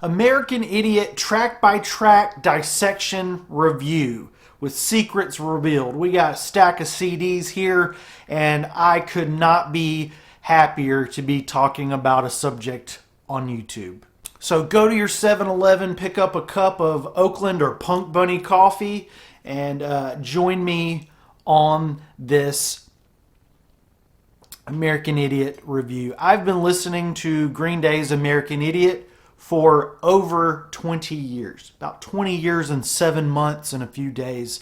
American Idiot track-by-track dissection review with secrets revealed. We got a stack of CDs here, and I could not be happier to be talking about a subject on YouTube. So go to your 7-Eleven, pick up a cup of Oakland or Punk Bunny coffee, and join me on this American Idiot review. I've been listening to Green Day's American Idiot for over 20 years. About 20 years and 7 months and a few days.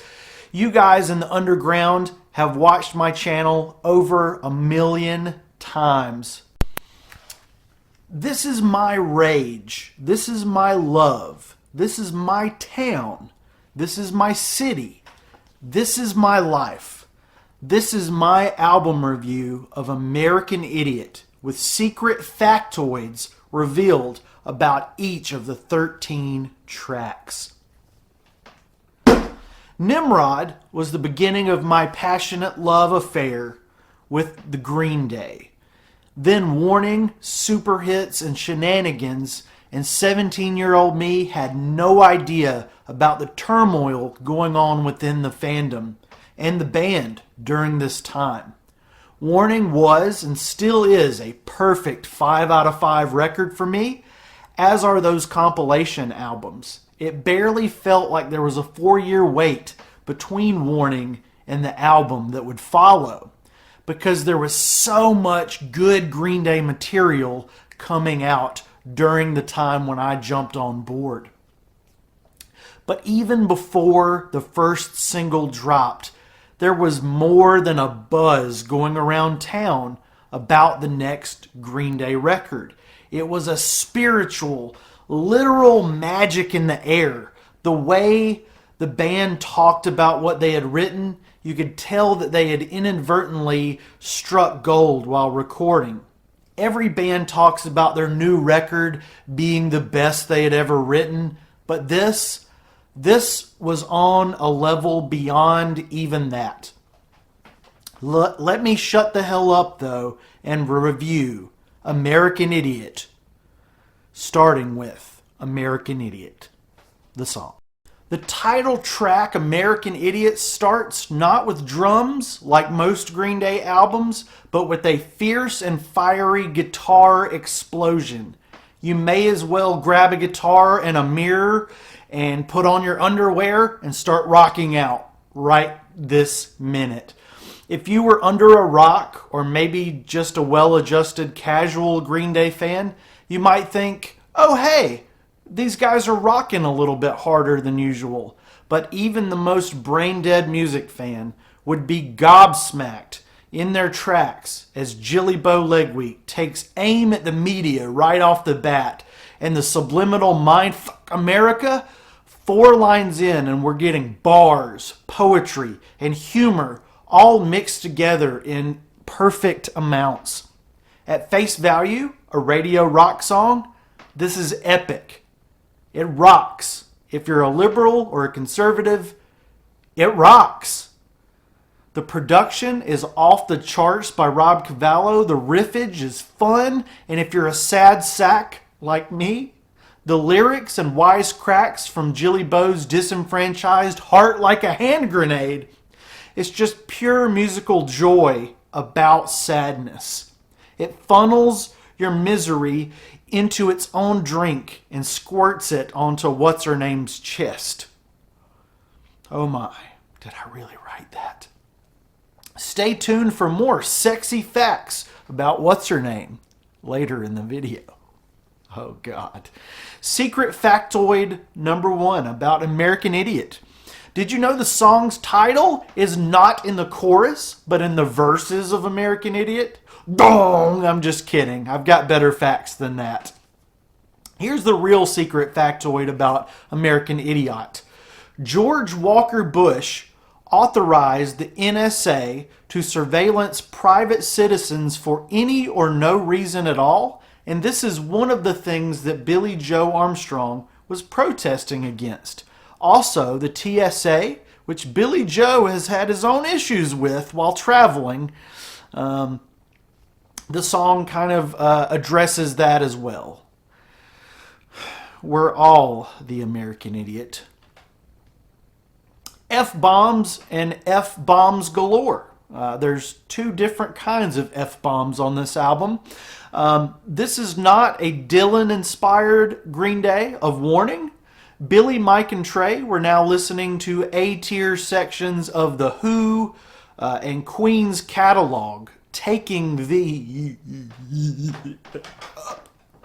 You guys in the underground have watched my channel over 1 million times. This is my rage. This is my love. This is my town. This is my city. This is my life. This is my album review of American Idiot with secret factoids revealed about each of the 13 tracks. Nimrod was the beginning of my passionate love affair with the Green Day. Then Warning, Super Hits, and Shenanigans, and 17-year-old me had no idea about the turmoil going on within the fandom and the band during this time. Warning was and still is a perfect 5 out of 5 record for me, as are those compilation albums. It barely felt like there was a 4-year wait between Warning and the album that would follow, because there was so much good Green Day material coming out during the time when I jumped on board. But even before the first single dropped, there was more than a buzz going around town about the next Green Day record. It was a spiritual, literal magic in the air. The way the band talked about what they had written, you could tell that they had inadvertently struck gold while recording. Every band talks about their new record being the best they had ever written, but this was on a level beyond even that. Let me shut the hell up, though, and review American Idiot, starting with American Idiot, the song. The title track, American Idiot, starts not with drums like most Green Day albums, but with a fierce and fiery guitar explosion. You may as well grab a guitar and a mirror and put on your underwear and start rocking out right this minute. If you were under a rock, or maybe just a well-adjusted casual Green Day fan, you might think, oh hey, these guys are rocking a little bit harder than usual. But even the most brain-dead music fan would be gobsmacked in their tracks as Jilly Bo Legweek takes aim at the media right off the bat, and the subliminal mindfuck America, 4 lines in and we're getting bars, poetry, and humor all mixed together in perfect amounts. At face value, a radio rock song, this is epic. It rocks. If you're a liberal or a conservative, it rocks. The production is off the charts by Rob Cavallo. The riffage is fun. And if you're a sad sack like me, the lyrics and wisecracks from Jilly Bo's disenfranchised Heart Like a Hand Grenade, it's just pure musical joy about sadness. It funnels your misery into its own drink and squirts it onto What's-Her-Name's chest. Oh my, did I really write that? Stay tuned for more sexy facts about What's-Her-Name later in the video. Oh God. Secret factoid number 1 about American Idiot. Did you know the song's title is not in the chorus, but in the verses of American Idiot? Dong! I'm just kidding. I've got better facts than that. Here's the real secret factoid about American Idiot. George Walker Bush authorized the NSA to surveillance private citizens for any or no reason at all, and this is one of the things that Billie Joe Armstrong was protesting against. Also, the TSA, which Billie Joe has had his own issues with while traveling, the song kind of addresses that as well. we're all the American idiot. F-bombs and F-bombs galore. There's two different kinds of F-bombs on this album. This is not a Dylan-inspired Green Day of Warning. Billie, Mike, and Trey were now listening to A-tier sections of The Who and Queen's catalog, taking the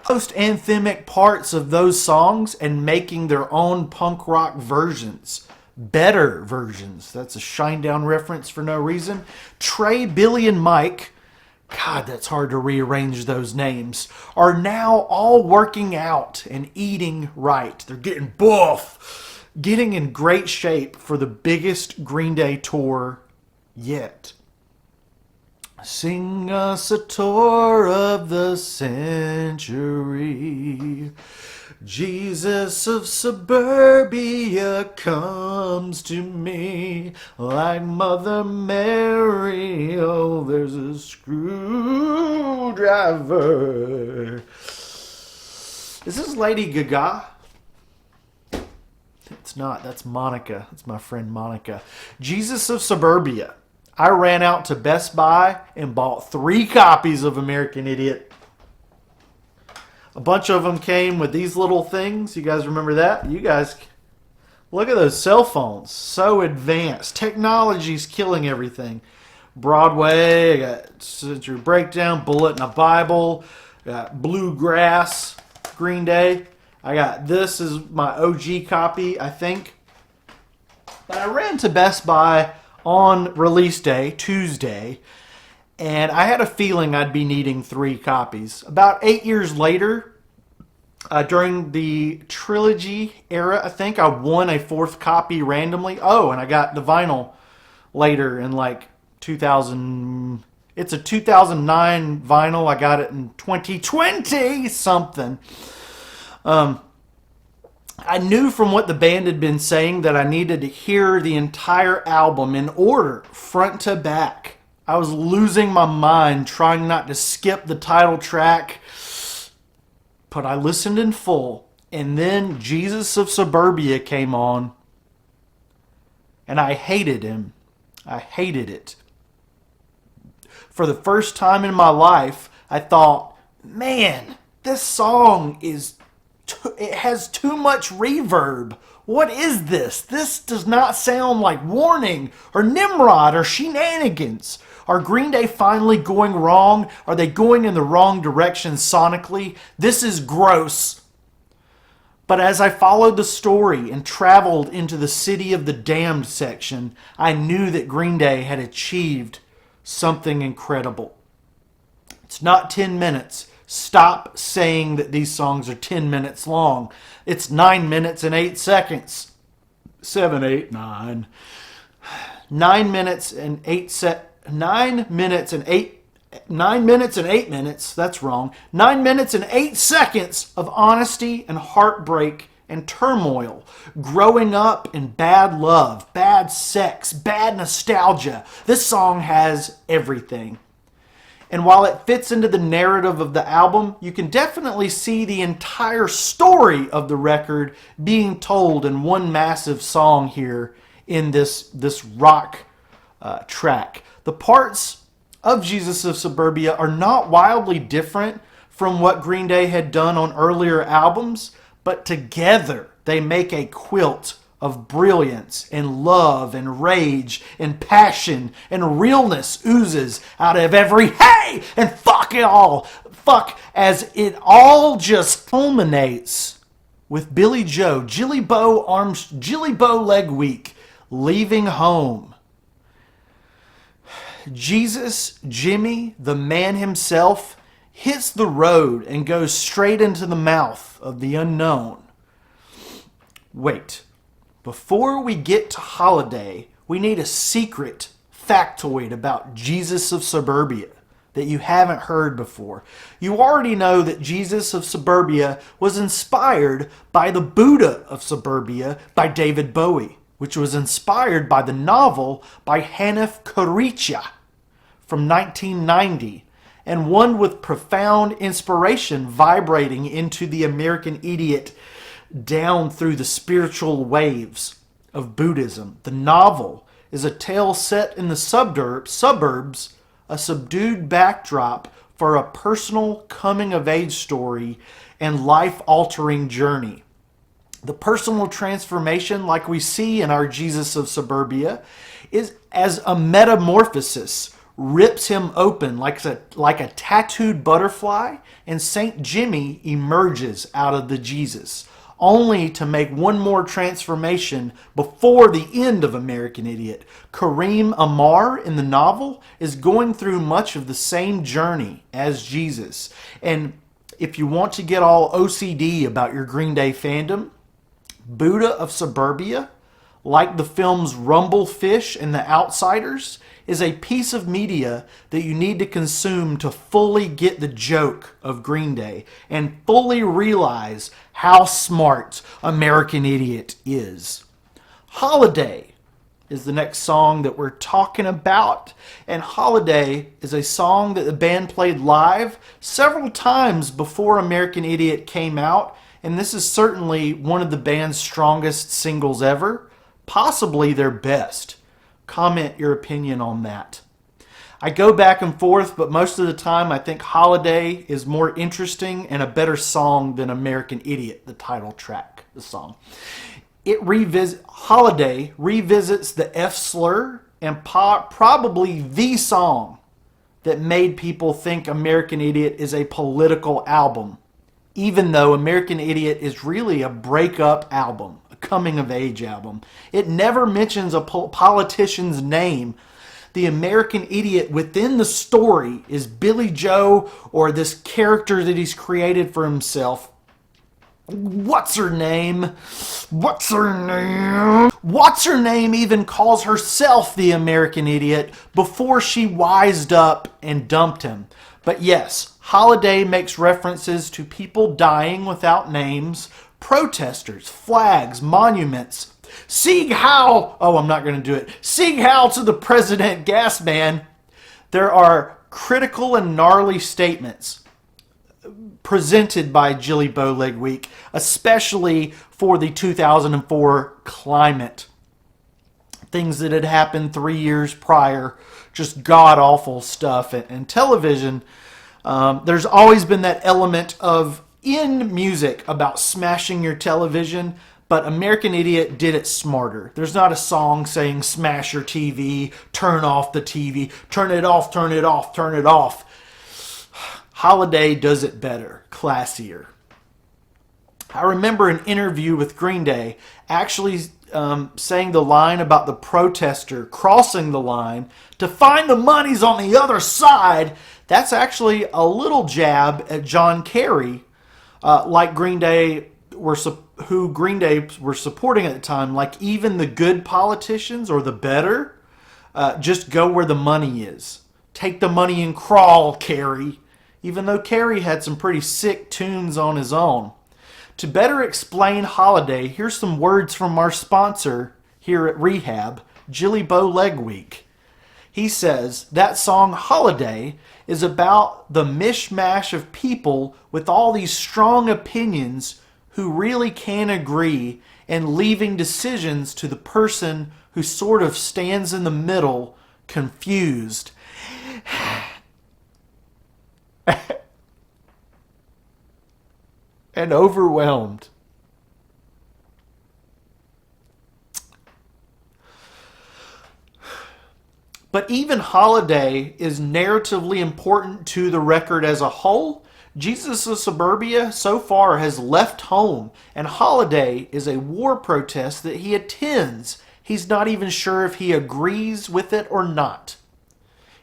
most anthemic parts of those songs and making their own punk rock versions. Better versions. That's a Shinedown reference for no reason. Trey, Billie, and Mike, God, that's hard to rearrange those names, are now all working out and eating right. They're getting buff, getting in great shape for the biggest Green Day tour yet. Sing us a tour of the century. Jesus of suburbia comes to me like Mother Mary. Oh, there's a screwdriver. Is this Lady Gaga? It's not. That's Monica. That's my friend Monica. Jesus of Suburbia. I ran out to Best Buy and bought 3 copies of American Idiot. A bunch of them came with these little things. You guys remember that? You guys, look at those cell phones. So advanced. Technology's killing everything. Broadway, I got Century Breakdown, Bullet in a Bible, I got Bluegrass, Green Day. I got this is my OG copy, I think. But I ran to Best Buy on release day, Tuesday, and I had a feeling I'd be needing 3 copies. About 8 years later, during the trilogy era, I think, I won a 4th copy randomly. Oh, and I got the vinyl later in like 2000. It's a 2009 vinyl. I got it in 2020 something. I knew from what the band had been saying that I needed to hear the entire album in order, front to back. I was losing my mind trying not to skip the title track, but I listened in full. And then Jesus of Suburbia came on, and I hated him. I hated it. For the first time in my life, I thought, man, this song it has too much reverb. What is this? This does not sound like Warning or Nimrod or Shenanigans. Are Green Day finally going wrong? Are they going in the wrong direction sonically? This is gross. But as I followed the story and traveled into the City of the Damned section, I knew that Green Day had achieved something incredible. It's not 10 minutes. Stop saying that these songs are 10 minutes long. It's 9 minutes and 8 seconds. 7, 8, 9. 9 minutes and 8 9 minutes and 8 9 minutes and 8 minutes. That's wrong. 9 minutes and 8 seconds of honesty and heartbreak and turmoil. Growing up in bad love, bad sex, bad nostalgia. This song has everything. And while it fits into the narrative of the album, you can definitely see the entire story of the record being told in one massive song here in this rock track. The parts of Jesus of Suburbia are not wildly different from what Green Day had done on earlier albums, but together they make a quilt of brilliance and love and rage and passion and realness oozes out of every hey and fuck it all. Fuck, as it all just culminates with Billie Joe, Jilly Bow Leg Week, leaving home. Jesus, Jimmy, the man himself, hits the road and goes straight into the mouth of the unknown. Wait. Before we get to Holiday, we need a secret factoid about Jesus of Suburbia that you haven't heard before. You already know that Jesus of Suburbia was inspired by the Buddha of Suburbia by David Bowie, which was inspired by the novel by Hanif Kureicha from 1990, and one with profound inspiration vibrating into the American Idiot down through the spiritual waves of Buddhism. The novel is a tale set in the suburbs, a subdued backdrop for a personal coming-of-age story and life-altering journey. The personal transformation, like we see in our Jesus of Suburbia, is as a metamorphosis, rips him open like a tattooed butterfly, and Saint Jimmy emerges out of the Jesus, only to make one more transformation before the end of American Idiot. Kareem Amar in the novel is going through much of the same journey as Jesus. And if you want to get all OCD about your Green Day fandom, Buddha of Suburbia, like the films Rumblefish and The Outsiders, is a piece of media that you need to consume to fully get the joke of Green Day and fully realize how smart American Idiot is. Holiday is the next song that we're talking about, and Holiday is a song that the band played live several times before American Idiot came out, and this is certainly one of the band's strongest singles ever, possibly their best. Comment your opinion on that. I go back and forth, but most of the time I think Holiday is more interesting and a better song than American Idiot, the title track, the song. Holiday revisits the F slur and probably the song that made people think American Idiot is a political album, even though American Idiot is really a breakup album, a coming-of-age album. It never mentions a politician's name. The American Idiot within the story is Billie Joe, or this character that he's created for himself. What's-her-name even calls herself the American Idiot before she wised up and dumped him. But yes, Holiday makes references to people dying without names, protesters, flags, monuments. Sieg Heil! Oh, I'm not going to do it. Sieg Heil to the President Gas Man. There are critical and gnarly statements presented by Jilly Bowleg Week, especially for the 2004 climate. Things that had happened 3 years prior, just god-awful stuff. And television, there's always been that element of, in music, about smashing your television, but American Idiot did it smarter. There's not a song saying smash your TV, turn off the TV, turn it off, turn it off, turn it off. Holiday does it better, classier. I remember an interview with Green Day actually saying the line about the protester crossing the line to find the money's on the other side. That's actually a little jab at John Kerry, like Green Day were supporting at the time. Like, even the good politicians, or the better, just go where the money is. Take the money and crawl, Kerry. Even though Kerry had some pretty sick tunes on his own. To better explain Holiday, here's some words from our sponsor here at Rehab, Jilly Bowleg Week. He says, that song Holiday is about the mishmash of people with all these strong opinions who really can't agree, and leaving decisions to the person who sort of stands in the middle, confused. And overwhelmed. But even Holiday is narratively important to the record as a whole. Jesus of Suburbia so far has left home, and Holiday is a war protest that he attends. He's not even sure if he agrees with it or not.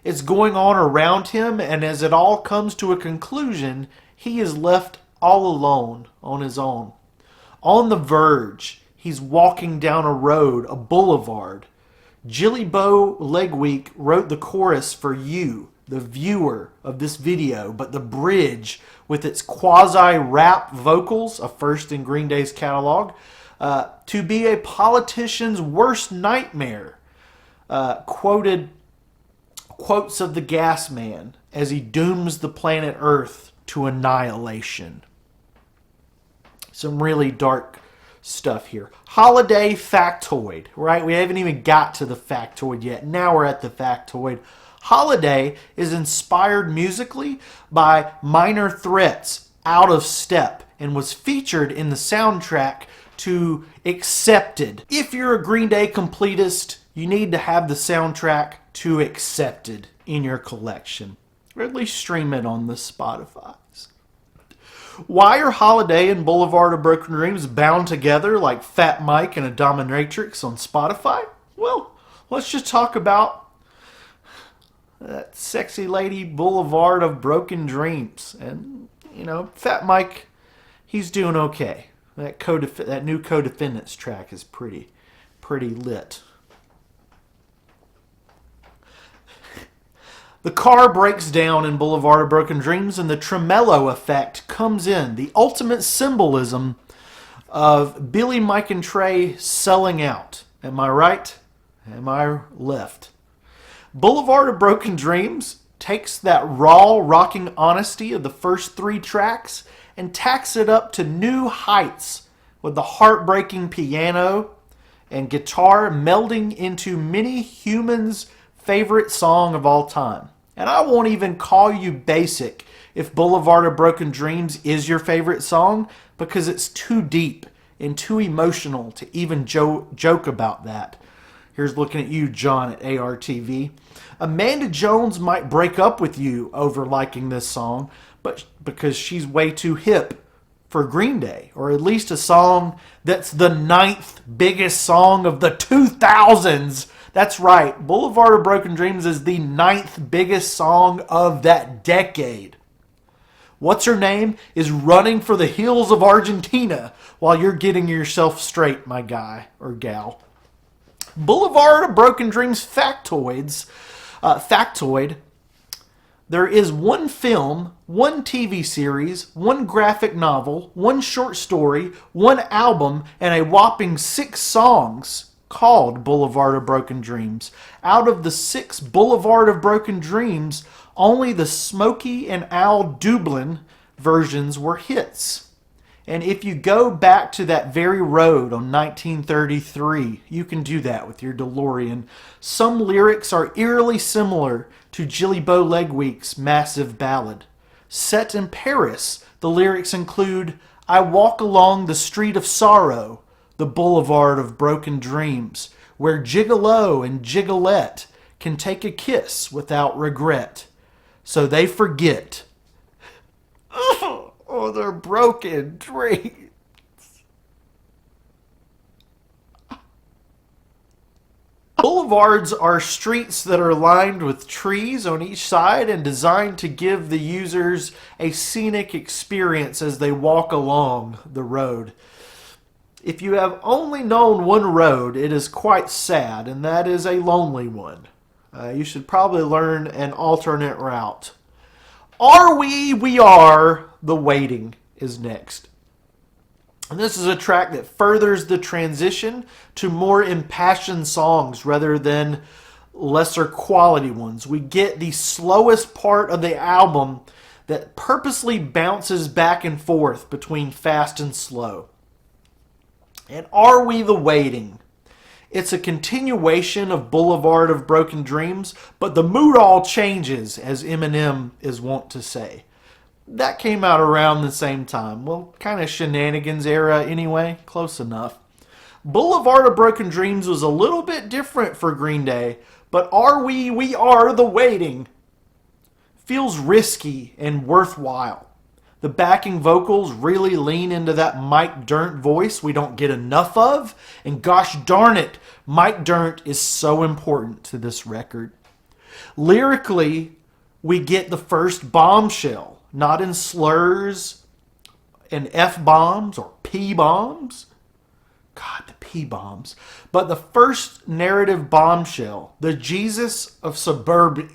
It's going on around him, and as it all comes to a conclusion, he is left all alone on his own. On the verge, he's walking down a road, a boulevard. Jilly Bowleg Week wrote the chorus for you, the viewer of this video, but the bridge with its quasi-rap vocals, a first in Green Day's catalog, to be a politician's worst nightmare. Quotes of the Gas Man as he dooms the planet Earth to annihilation. some really dark stuff here. Holiday factoid, right? We haven't even got to the factoid yet. Now we're at the factoid. Holiday is inspired musically by Minor Threat's Out of Step and was featured in the soundtrack to Accepted. If you're a Green Day completist, you need to have the soundtrack to Accepted in your collection, or at least stream it on the Spotify's. Why are Holiday and Boulevard of Broken Dreams bound together like Fat Mike and a Dominatrix on Spotify? Well, let's just talk about that sexy lady Boulevard of Broken Dreams. And, Fat Mike, he's doing okay. That new Co-Defendants track is pretty lit. The car breaks down in Boulevard of Broken Dreams and the tremolo effect comes in. The ultimate symbolism of Billie, Mike, and Trey selling out. Am I right? Am I left? Boulevard of Broken Dreams takes that raw, rocking honesty of the first 3 tracks and tacks it up to new heights with the heartbreaking piano and guitar melding into many humans' favorite song of all time. And I won't even call you basic if Boulevard of Broken Dreams is your favorite song, because it's too deep and too emotional to even joke about that. Here's looking at you, John, at ARTV. Amanda Jones might break up with you over liking this song, but because she's way too hip for Green Day, or at least a song that's the 9th biggest song of the 2000s. That's right, Boulevard of Broken Dreams is the 9th biggest song of that decade. Whatshername is running for the hills of Argentina while you're getting yourself straight, my guy or gal. Boulevard of Broken Dreams factoid. There is one film, one TV series, one graphic novel, one short story, one album, and a whopping 6 songs called Boulevard of Broken Dreams. Out of the 6 Boulevard of Broken Dreams, only the Smokey and Al Dublin versions were hits. And if you go back to that very road on 1933, you can do that with your DeLorean. Some lyrics are eerily similar to Jilly Bo Legweek's massive ballad. Set in Paris, the lyrics include, I walk along the street of sorrow, the boulevard of broken dreams, where gigolo and gigolette can take a kiss without regret. So they forget. Oh, they're broken dreams. Boulevards are streets that are lined with trees on each side and designed to give the users a scenic experience as they walk along the road. If you have only known one road, it is quite sad, and that is a lonely one. You should probably learn an alternate route. Are we? We are. The Waiting is next. And this is a track that furthers the transition to more impassioned songs rather than lesser quality ones. We get the slowest part of the album that purposely bounces back and forth between fast and slow. And Are We the Waiting? It's a continuation of Boulevard of Broken Dreams, but the mood all changes, as Eminem is wont to say. That came out around the same time. Well, kind of shenanigans era anyway. Close enough. Boulevard of Broken Dreams was a little bit different for Green Day, but Are We? We Are the Waiting feels risky and worthwhile. The backing vocals really lean into that Mike Dirnt voice we don't get enough of, and gosh darn it, Mike Dirnt is so important to this record. Lyrically, we get the first bombshell. Not in slurs and F-bombs or P-bombs. God, the P-bombs. But the first narrative bombshell, the Jesus of Suburbia,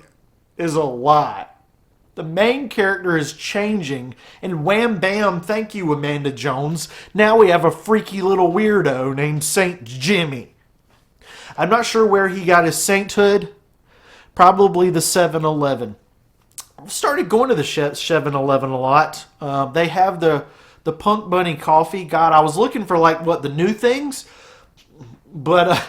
is a lie. The main character is changing, and wham bam, thank you, Amanda Jones. Now we have a freaky little weirdo named Saint Jimmy. I'm not sure where he got his sainthood. Probably the 7-Eleven. Started going to the 7-Eleven a lot. They have the the Punk Bunny Coffee. God, I was looking for like what the new things, but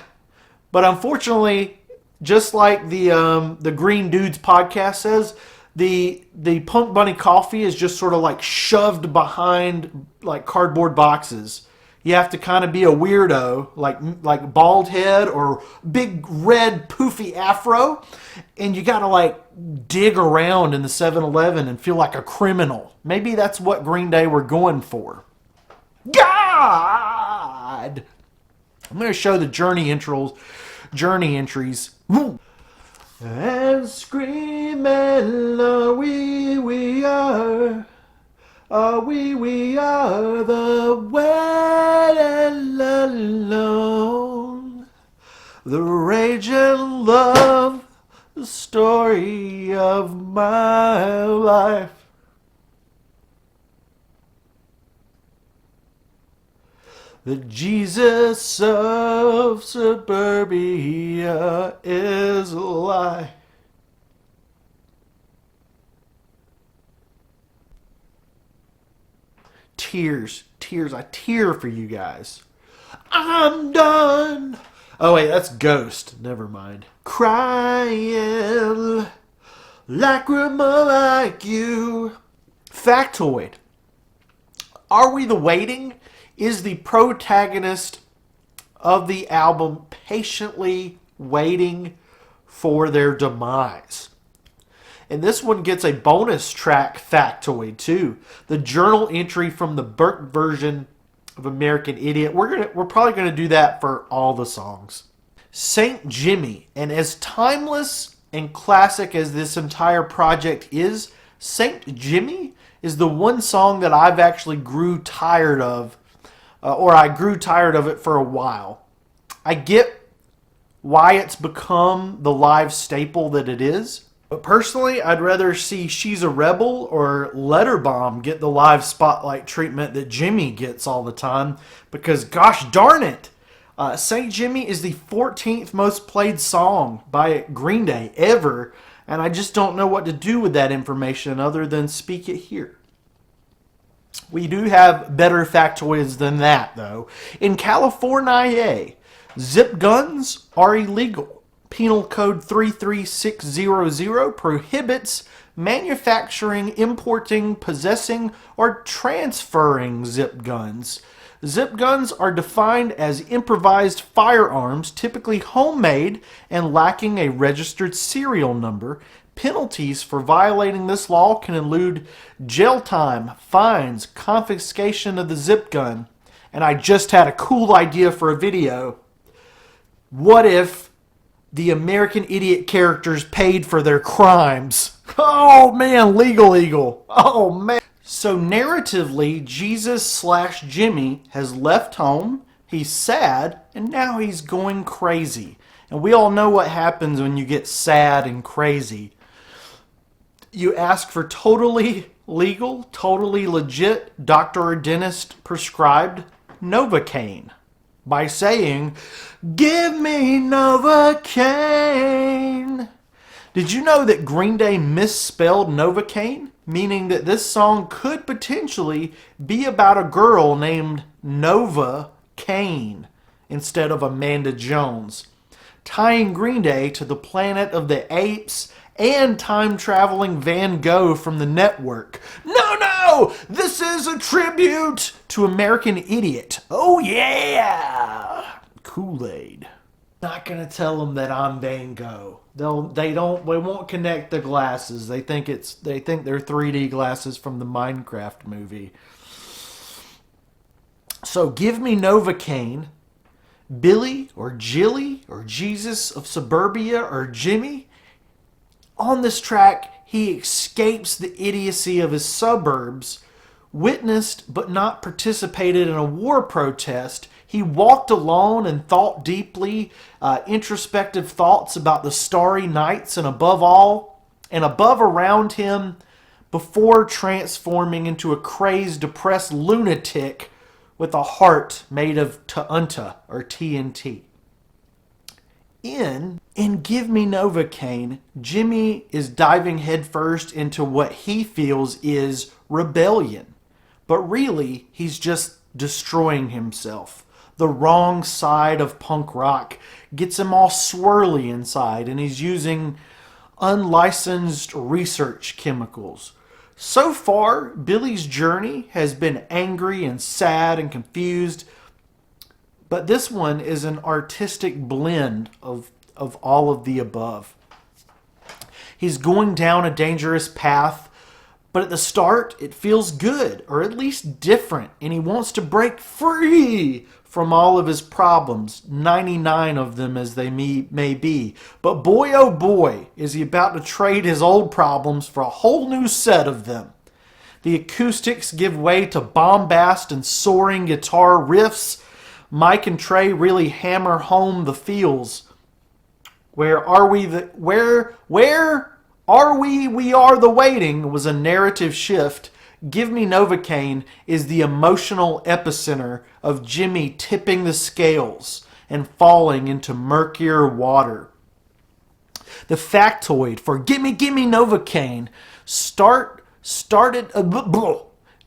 unfortunately, just like the Green Dudes podcast says, the Punk Bunny Coffee is just sort of like shoved behind like cardboard boxes. You have to kind of be a weirdo, like bald head or big red poofy afro, and you got to like dig around in the 7-Eleven and feel like a criminal. Maybe that's what Green Day were going for. God! I'm going to show the journey entries. And screaming, we are. We are the wet and alone. The rage and love, the story of my life. The Jesus of suburbia is a lie. Tears, I tear for you guys. I'm done. Oh wait, that's Ghost. Never mind. Crying, lacrima like you. Factoid. Are We the Waiting is the protagonist of the album patiently waiting for their demise. And this one gets a bonus track factoid too. The journal entry from the Burke version of American Idiot. We're probably gonna do that for all the songs. Saint Jimmy, and as timeless and classic as this entire project is, Saint Jimmy is the one song that I've actually grew tired of, or I grew tired of it for a while. I get why it's become the live staple that it is. But personally, I'd rather see She's a Rebel or Let Her Bomb get the live spotlight treatment that Jimmy gets all the time. Because gosh darn it, St. Jimmy is the 14th most played song by Green Day ever. And I just don't know what to do with that information other than speak it here. We do have better factoids than that though. In California, zip guns are illegal. Penal Code 33600 prohibits manufacturing, importing, possessing, or transferring zip guns. Zip guns are defined as improvised firearms, typically homemade and lacking a registered serial number. Penalties for violating this law can include jail time, fines, confiscation of the zip gun. And I just had a cool idea for a video. What if the Idiot characters paid for their crimes? Oh man, legal. Oh man. So narratively, Jesus/Jimmy has left home, he's sad, and now he's going crazy. And we all know what happens when you get sad and crazy. You ask for totally legal, totally legit, doctor or dentist prescribed Novocaine by saying, "Give me Novocaine." Did you know that Green Day misspelled Novocaine? Meaning that this song could potentially be about a girl named Nova Cain instead of Amanda Jones. Tying Green Day to the Planet of the Apes and time-traveling Van Gogh from the Network. No! This is a tribute to American Idiot. Oh yeah! Kool-Aid. Not gonna tell them that I'm Van Gogh. They won't connect the glasses. They think they're 3D glasses from the Minecraft movie. So give me Novocaine. Billie or Jilly or Jesus of Suburbia or Jimmy. On this track, he escapes the idiocy of his suburbs, witnessed but not participated in a war protest. He walked alone and thought deeply, introspective thoughts about the starry nights and above around him, before transforming into a crazed, depressed lunatic with a heart made of Tunta or TNT. In Give Me Novocaine, Jimmy is diving headfirst into what he feels is rebellion. but really he's just destroying himself. The wrong side of punk rock gets him all swirly inside, and he's using unlicensed research chemicals. So far, Billie's journey has been angry and sad and confused, but this one is an artistic blend of all of the above. He's going down a dangerous path, but at the start, it feels good, or at least different, and he wants to break free from all of his problems, 99 of them as they may be. But boy, oh boy, is he about to trade his old problems for a whole new set of them. The acoustics give way to bombast and soaring guitar riffs. Mike and Trey really hammer home the feels. Where are we? Where are we? We are the waiting was a narrative shift. Give Me Novocaine is the emotional epicenter of Jimmy tipping the scales and falling into murkier water. The factoid for Give Me Novocaine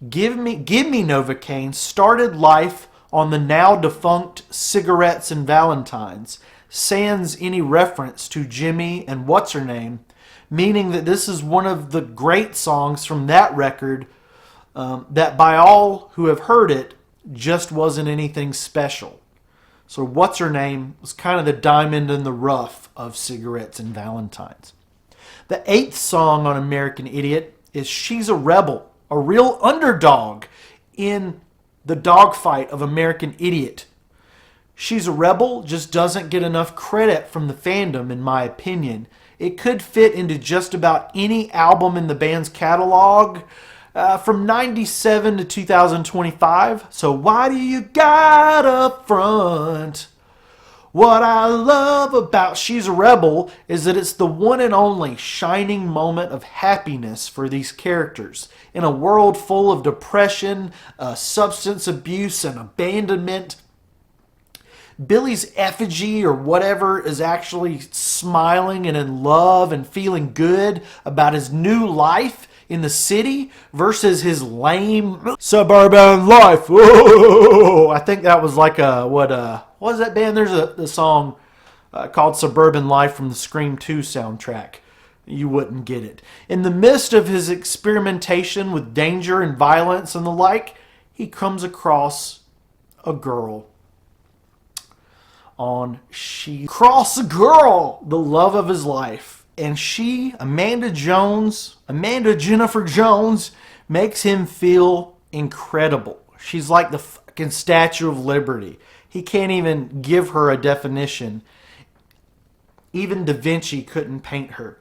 Give Me Novocaine started life on the now defunct Cigarettes and Valentines, sans any reference to Jimmy and Whatshername, meaning that this is one of the great songs from that record that by all who have heard it just wasn't anything special. So Whatshername was kind of the diamond in the rough of Cigarettes and Valentines. The 8th song on American Idiot is She's a Rebel, a real underdog in the dogfight of American Idiot. She's a Rebel just doesn't get enough credit from the fandom, in my opinion. It could fit into just about any album in the band's catalog from 97 to 2025. So why do you got up front? What I love about She's a Rebel is that it's the one and only shining moment of happiness for these characters. In a world full of depression, substance abuse, and abandonment, Billie's effigy or whatever is actually smiling and in love and feeling good about his new life in the city versus his lame suburban life. Whoa! I think that was like what was that band? There's a song called Suburban Life from the Scream 2 soundtrack. You wouldn't get it. In the midst of his experimentation with danger and violence and the like, he comes across a girl. Cross a girl, the love of his life. And she, Amanda Jennifer Jones, makes him feel incredible. She's like the fucking Statue of Liberty. He can't even give her a definition. Even Da Vinci couldn't paint her.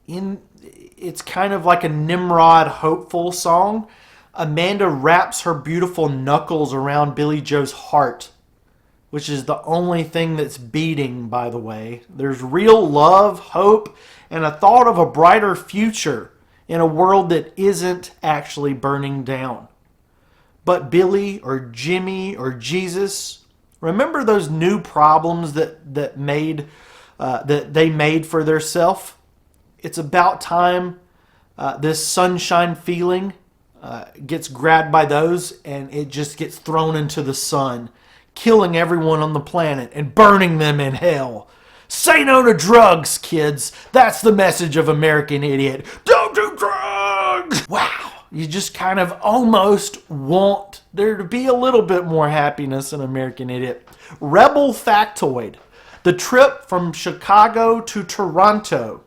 It's kind of like a Nimrod hopeful song. Amanda wraps her beautiful knuckles around Billie Joe's heart, which is the only thing that's beating, by the way. There's real love, hope, and a thought of a brighter future in a world that isn't actually burning down. But Billie or Jimmy or Jesus, remember those new problems that they made for theirself? It's about time this sunshine feeling gets grabbed by those and it just gets thrown into the sun, killing everyone on the planet and burning them in hell. Say no to drugs, kids. That's the message of American Idiot. Don't do drugs! Wow. You just kind of almost want there to be a little bit more happiness in American Idiot. Rebel factoid. The trip from Chicago to Toronto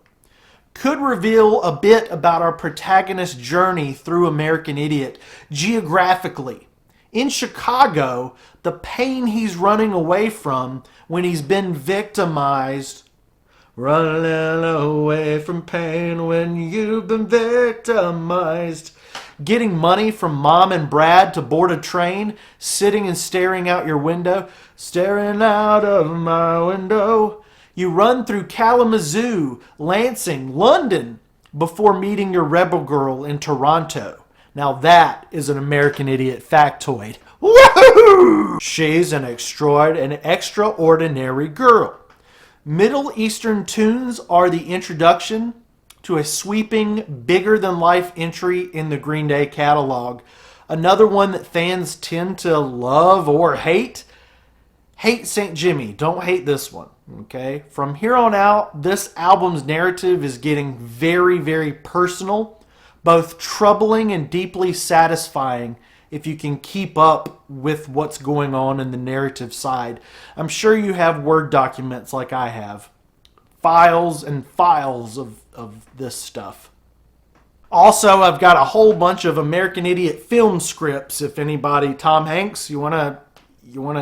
could reveal a bit about our protagonist's journey through American Idiot geographically. In Chicago, the pain he's running away from when he's been victimized. Running away from pain when you've been victimized. Getting money from mom and Brad to board a train, sitting and staring out your window. Staring out of my window. You run through Kalamazoo, Lansing, London before meeting your rebel girl in Toronto. Now that is an American Idiot factoid. Woohoo! She's an extraordinary girl. Middle Eastern tunes are the introduction to a sweeping, bigger-than-life entry in the Green Day catalog. Another one that fans tend to love or hate. Hate St. Jimmy. Don't hate this one. Okay? From here on out, this album's narrative is getting very, very personal, both troubling and deeply satisfying if you can keep up with what's going on in the narrative side. I'm sure you have Word documents like I have. Files and files of this stuff. Also, I've got a whole bunch of American Idiot film scripts. If anybody, Tom Hanks, you wanna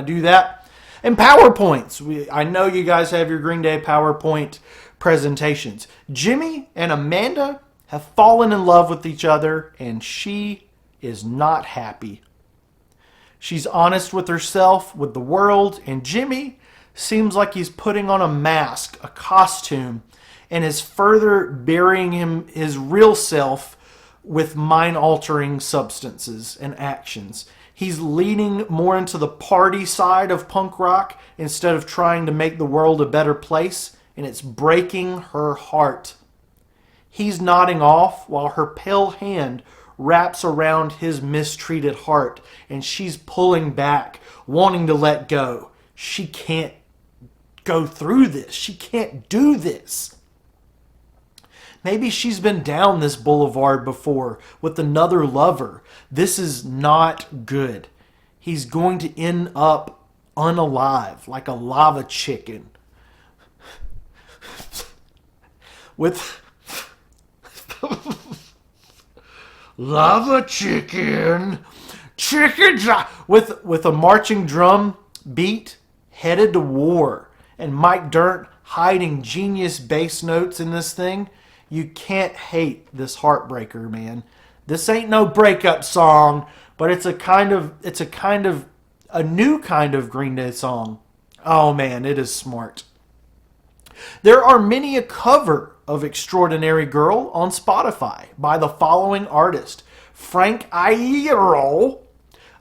do that? And PowerPoints. I know you guys have your Green Day PowerPoint presentations. Jimmy and Amanda have fallen in love with each other, and she is not happy. She's honest with herself, with the world, and Jimmy seems like he's putting on a mask, a costume, and is further burying his real self with mind-altering substances and actions. He's leaning more into the party side of punk rock instead of trying to make the world a better place, and it's breaking her heart. He's nodding off while her pale hand wraps around his mistreated heart, and she's pulling back, wanting to let go. She can't go through this. She can't do this. Maybe she's been down this boulevard before with another lover. This is not good. He's going to end up unalive, like a lava chicken. With lava chicken. Chickens with a marching drum beat headed to war. And Mike Dirnt hiding genius bass notes in this thing. You can't hate this heartbreaker, man. This ain't no breakup song, but it's a new kind of Green Day song. Oh man, it is smart. There are many a cover of Extraordinary Girl on Spotify by the following artist: Frank Iero,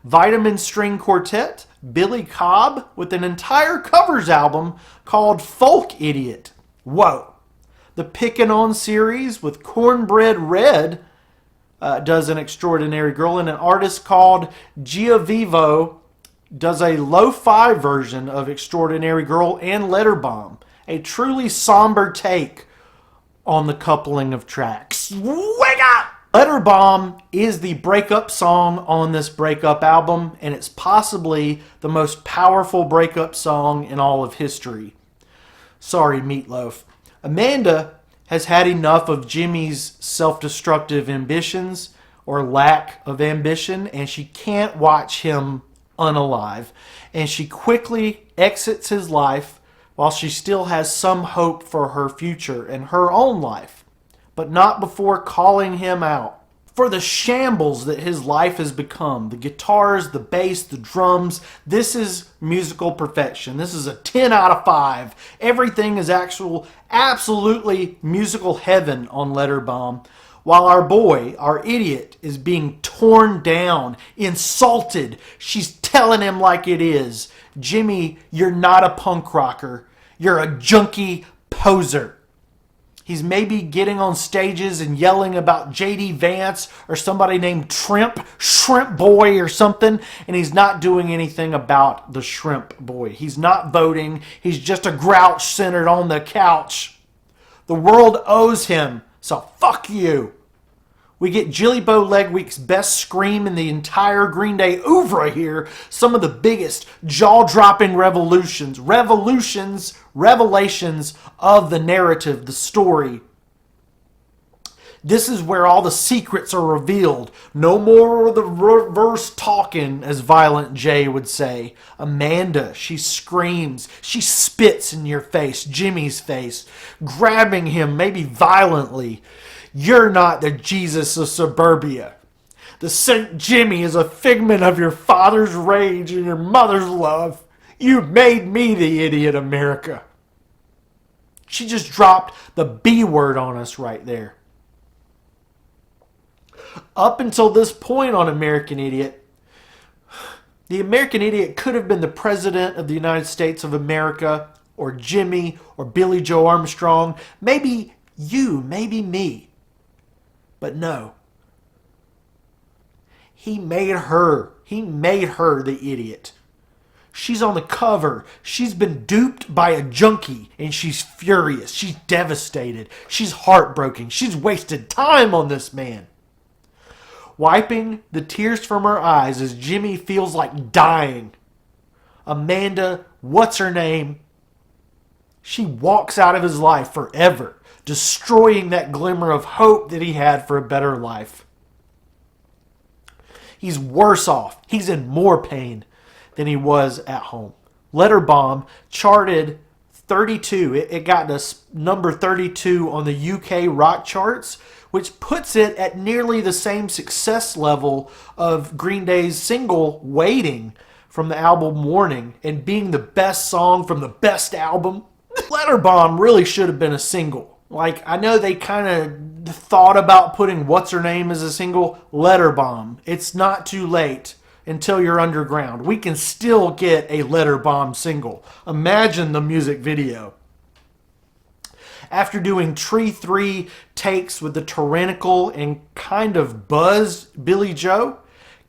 Vitamin String Quartet, Billy Cobb, with an entire covers album called Folk Idiot. Whoa. The Pickin' On series with Cornbread Red does an Extraordinary Girl, and an artist called Giavivo does a lo-fi version of Extraordinary Girl and Letter Bomb. A truly somber take on the coupling of tracks. Wake up! Letter Bomb is the breakup song on this breakup album, and it's possibly the most powerful breakup song in all of history. Sorry, Meatloaf. Amanda has had enough of Jimmy's self-destructive ambitions or lack of ambition, and she can't watch him unalive. And she quickly exits his life while she still has some hope for her future and her own life, but not before calling him out for the shambles that his life has become. The guitars, the bass, the drums. This is musical perfection. This is a 10 out of 5. Everything is absolutely musical heaven on Letter Bomb. While our boy, our idiot, is being torn down, insulted. She's telling him like it is. Jimmy, you're not a punk rocker. You're a junkie poser. He's maybe getting on stages and yelling about J.D. Vance or somebody named Shrimp Boy or something, and he's not doing anything about the Shrimp Boy. He's not voting. He's just a grouch centered on the couch. The world owes him, so fuck you. We get Jilly Bo Legweek's best scream in the entire Green Day oeuvre here. Some of the biggest jaw-dropping revelations of the narrative, the story. This is where all the secrets are revealed. No more of the reverse talking, as Violent J would say. Amanda, she screams. She spits in your face, Jimmy's face, grabbing him maybe violently. You're not the Jesus of suburbia. The St. Jimmy is a figment of your father's rage and your mother's love. You made me the idiot, America. She just dropped the B word on us right there. Up until this point on American Idiot, the American Idiot could have been the President of the United States of America, or Jimmy, or Billy Joe Armstrong, maybe You, maybe me. But no. He made her. He made her the idiot. She's on the cover. She's been duped by a junkie, and she's furious. She's devastated. She's heartbroken. She's wasted time on this man. Wiping the tears from her eyes as Jimmy feels like dying, Amanda, what's her name? She walks out of his life forever, destroying that glimmer of hope that he had for a better life. He's worse off. He's in more pain than he was at home. Letter Bomb charted 32. It got to number 32 on the UK rock charts, which puts it at nearly the same success level of Green Day's single Waiting from the album Warning, and being the best song from the best album. Letter Bomb really should have been a single. Like, I know they kind of thought about putting What's Her Name as a single. Letter Bomb. It's not too late until you're underground. We can still get a Letter Bomb single. Imagine the music video. After doing 3 takes with the tyrannical and kind of buzzed Billie Joe,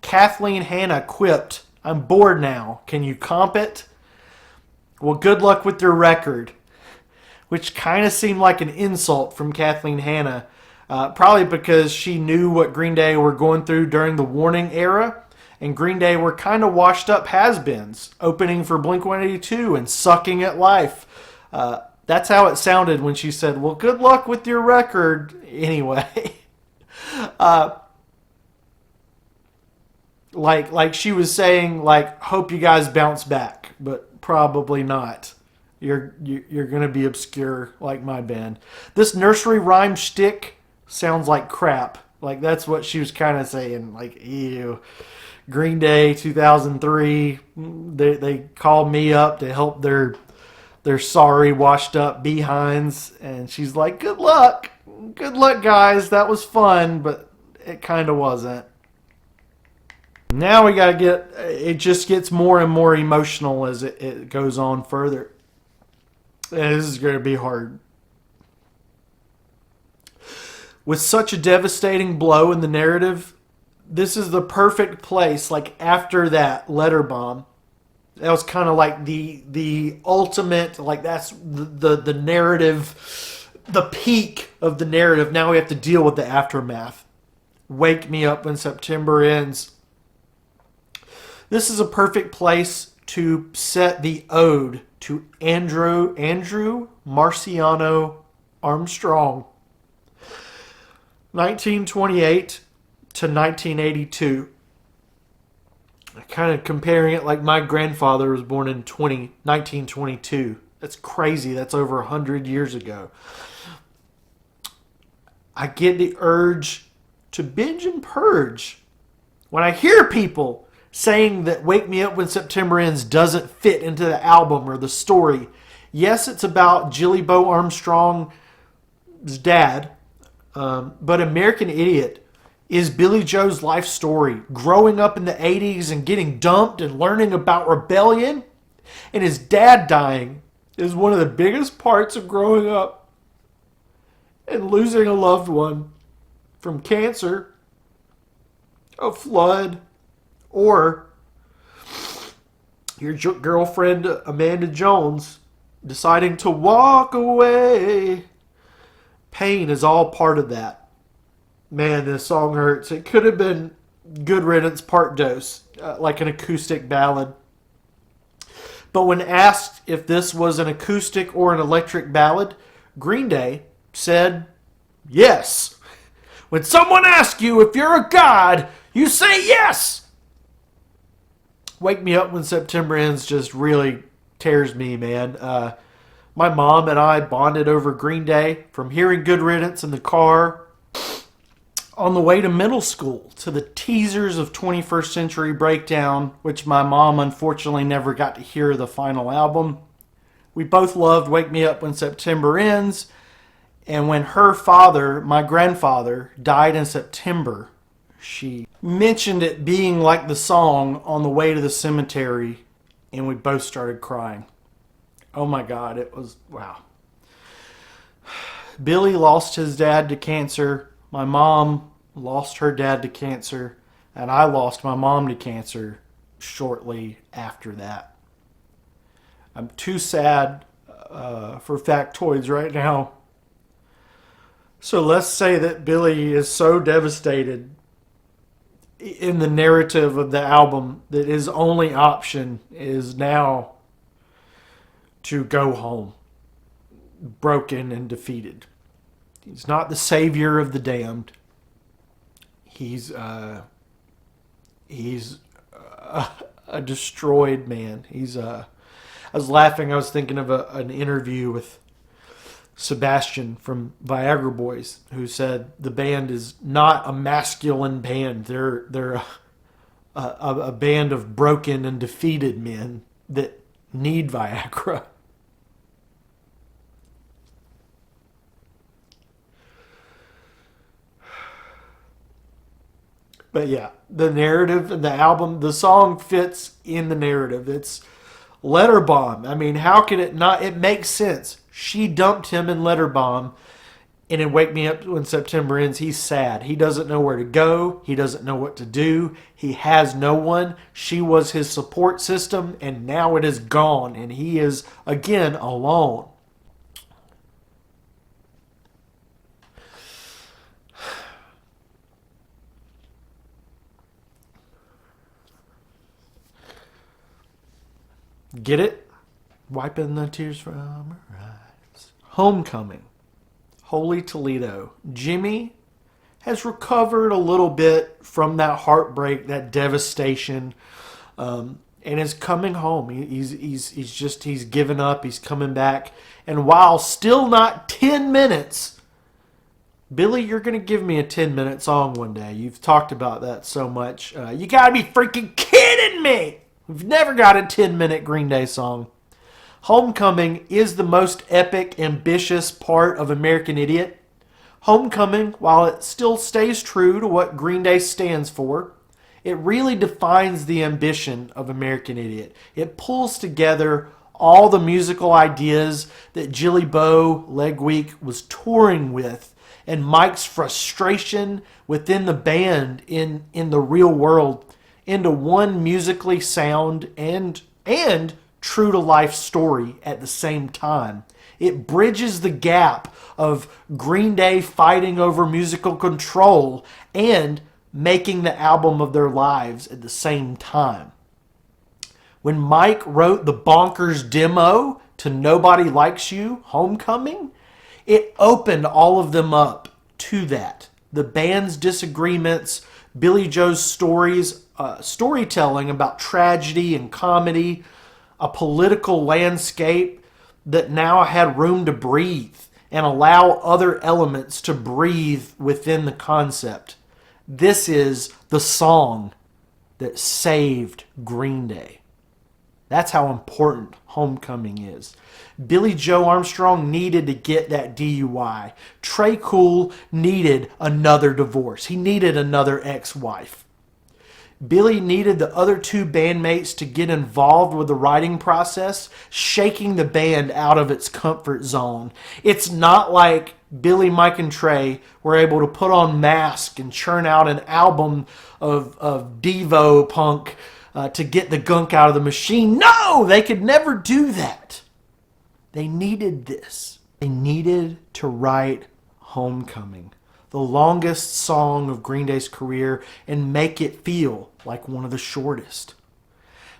Kathleen Hanna quipped, "I'm bored now. Can you comp it?" Well, good luck with your record. Which kind of seemed like an insult from Kathleen Hanna, probably because she knew what Green Day were going through during the Warning era, and Green Day were kind of washed up has-beens, opening for Blink-182 and sucking at life. That's how it sounded when she said, "Well, good luck with your record." Anyway, like she was saying, like, hope you guys bounce back, but probably not. You're going to be obscure like my band. This nursery rhyme shtick sounds like crap. Like, that's what she was kind of saying. Like, ew. Green Day 2003, they called me up to help their sorry washed up behinds, and she's like, good luck guys, that was fun, but it kind of wasn't. Now we gotta it just gets more and more emotional as it goes on further. This is going to be hard. With such a devastating blow in the narrative, this is the perfect place. Like, after that Letter Bomb, that was kind of like the ultimate, like, that's the narrative, the peak of the narrative. Now we have to deal with the aftermath. Wake Me Up When September Ends. This is a perfect place to set the ode to Andrew Marciano Armstrong. 1928 to 1982. Kind of comparing it like my grandfather was born in 1922. That's crazy. That's over 100 years ago. I get the urge to binge and purge when I hear people saying that Wake Me Up When September Ends doesn't fit into the album or the story. Yes, it's about Jilly Bo Armstrong's dad, but American Idiot is Billie Joe's life story. Growing up in the 80s and getting dumped and learning about rebellion, and his dad dying is one of the biggest parts of growing up and losing a loved one from cancer, a flood, or your girlfriend Amanda Jones deciding to walk away. Pain is all part of that. Man, this song hurts. It could have been Good Riddance Part Dose, like an acoustic ballad. But when asked if this was an acoustic or an electric ballad, Green Day said yes. When someone asks you if you're a god, you say yes. Wake Me Up When September Ends just really tears me, man. My mom and I bonded over Green Day from hearing Good Riddance in the car on the way to middle school to the teasers of 21st Century Breakdown, which my mom unfortunately never got to hear the final album. We both loved Wake Me Up When September Ends, and when her father, my grandfather, died in September, she mentioned it being like the song on the way to the cemetery, and we both started crying. Oh my God, it was, wow. Billy lost his dad to cancer. My mom lost her dad to cancer. And I lost my mom to cancer shortly after that. I'm too sad for factoids right now. So let's say that Billy is so devastated in the narrative of the album that his only option is now to go home, broken and defeated. He's not the savior of the damned. He's a destroyed man. I was laughing. I was thinking of an interview with Sebastian from Viagra Boys, who said the band is not a masculine band. They're a band of broken and defeated men that need Viagra. But yeah, the narrative and the album, the song fits in the narrative. It's Letter Bomb. I mean, how can it not? It makes sense. She dumped him in Letter Bomb, and in Wake Me Up When September Ends, he's sad. He doesn't know where to go. He doesn't know what to do. He has no one. She was his support system, and now it is gone, and he is, again, alone. Get it? Wiping the tears from her eyes. Homecoming. Holy Toledo. Jimmy has recovered a little bit from that heartbreak, that devastation, and is coming home. He's given up. He's coming back. And while still not 10 minutes, Billie, you're going to give me a 10-minute song one day. You've talked about that so much. You got to be freaking kidding me! We've never got a 10-minute Green Day song. Homecoming is the most epic, ambitious part of American Idiot. Homecoming, while it still stays true to what Green Day stands for, it really defines the ambition of American Idiot. It pulls together all the musical ideas that Jilly Bo Legweek was touring with, and Mike's frustration within the band in the real world, into one musically sound and true to life story at the same time. It bridges the gap of Green Day fighting over musical control and making the album of their lives at the same time. When Mike wrote the bonkers demo to Nobody Likes You, Homecoming, it opened all of them up to that. The band's disagreements, Billie Joe's storytelling about tragedy and comedy, a political landscape that now had room to breathe and allow other elements to breathe within the concept. This is the song that saved Green Day. That's how important Homecoming is. Billie Joe Armstrong needed to get that DUI. Trey Cool needed another divorce. He needed another ex-wife. Billie needed the other two bandmates to get involved with the writing process, shaking the band out of its comfort zone. It's not like Billie, Mike, and Trey were able to put on masks and churn out an album of Devo punk to get the gunk out of the machine. No, they could never do that. They needed this. They needed to write Homecoming, the longest song of Green Day's career, and make it feel like one of the shortest.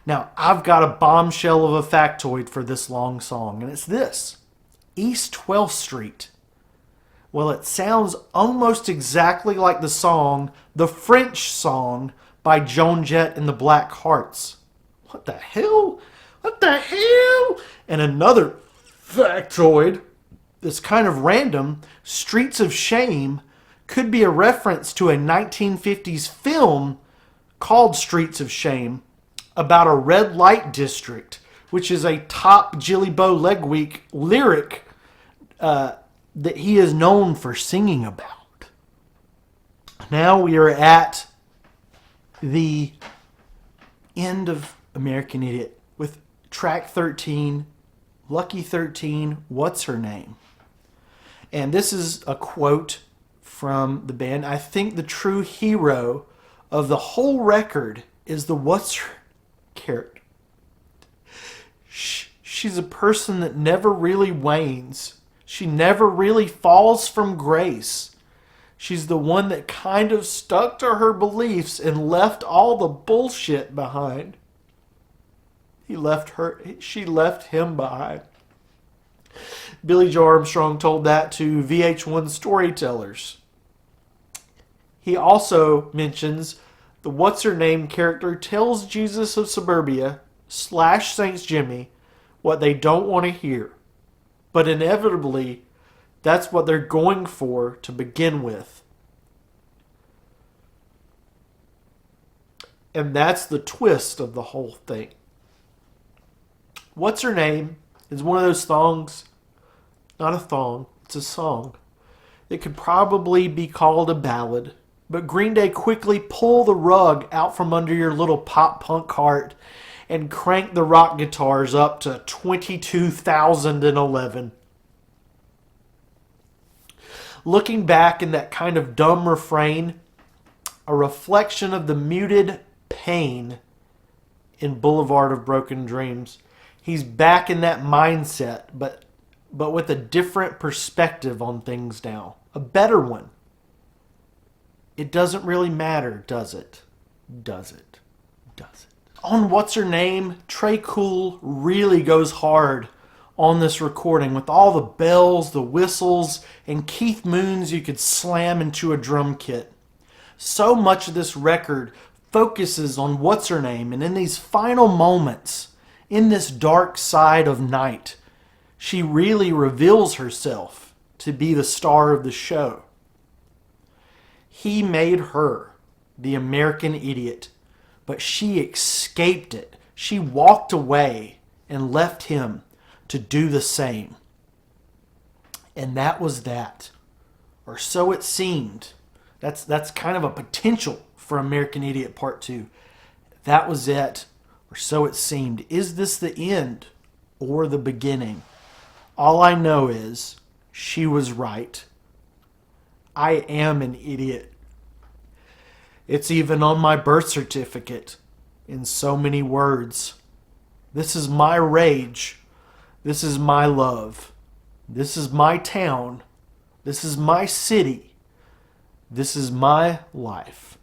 Now, I've got a bombshell of a factoid for this long song, and it's this. East 12th Street. Well, it sounds almost exactly like the song, the French song, by Joan Jett and the Black Hearts. What the hell? What the hell? And another factoid that's kind of random, Streets of Shame could be a reference to a 1950s film called Streets of Shame about a red light district, which is a top Jilly Bo Legweek lyric that he is known for singing about. Now we are at the end of American Idiot with track 13, Lucky 13, What's Her Name? And this is a quote from the band. I think the true hero of the whole record is the What's character. She's a person that never really wanes. She never really falls from grace. She's the one that kind of stuck to her beliefs and left all the bullshit behind. She left him behind. Billie Joe Armstrong told that to VH1 Storytellers. He also mentions the What's-Her-Name character tells Jesus of Suburbia / Saint Jimmy what they don't want to hear. But inevitably, that's what they're going for to begin with. And that's the twist of the whole thing. What's Her Name is one of those songs, not a thong, it's a song. It could probably be called a ballad, but Green Day quickly pull the rug out from under your little pop punk heart and crank the rock guitars up to 22,011. Looking back in that kind of dumb refrain, a reflection of the muted pain in Boulevard of Broken Dreams. He's back in that mindset, but with a different perspective on things now. A better one. It doesn't really matter, does it? Does it? Does it? On What's Her Name, Trey Cool really goes hard on this recording with all the bells, the whistles, and Keith Moons you could slam into a drum kit. So much of this record focuses on What's Her Name, and in these final moments, in this dark side of night, she really reveals herself to be the star of the show. He made her the American idiot, but she escaped it. She walked away and left him to do the same. And that was that. Or so it seemed. That's kind of a potential for American Idiot Part 2. That was it. Or so it seemed. Is this the end or the beginning? All I know is she was right. I am an idiot. It's even on my birth certificate in so many words. This is my rage. This is my love. This is my town. This is my city. This is my life.